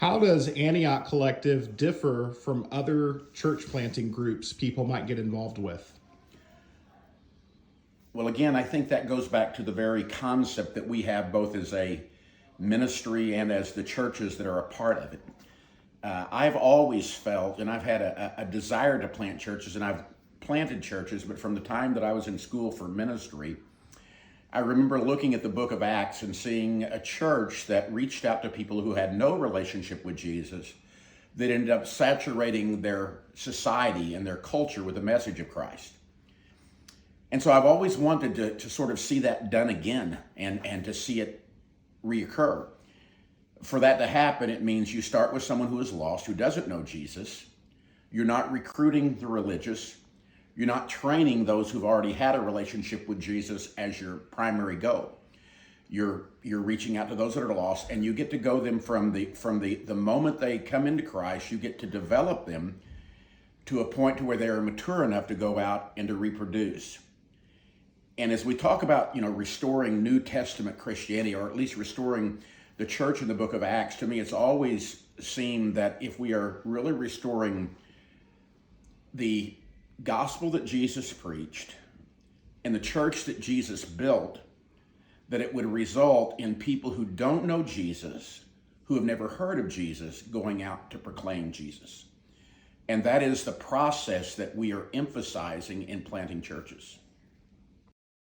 How does Antioch Collective differ from other church planting groups people might get involved with? Well, again, I think that goes back to the very concept that we have both as a ministry and as the churches that are a part of it. I've always felt, and I've had a desire to plant churches, and I've planted churches, but from the time that I was in school for ministry, I remember looking at the book of Acts and seeing a church that reached out to people who had no relationship with Jesus, that ended up saturating their society and their culture with the message of Christ. And so I've always wanted to sort of see that done again and to see it reoccur. For that to happen, it means you start with someone who is lost, who doesn't know Jesus. You're not recruiting the religious. You're not training those who've already had a relationship with Jesus as your primary goal. You're reaching out to those that are lost, and you get to go them from the moment they come into Christ. You get to develop them to a point to where they are mature enough to go out and to reproduce. And as we talk about, restoring New Testament Christianity, or at least restoring the church in the book of Acts, to me, it's always seemed that if we are really restoring the gospel that Jesus preached and the church that Jesus built, that it would result in people who don't know Jesus, who have never heard of Jesus, going out to proclaim Jesus. And that is the process that we are emphasizing in planting churches.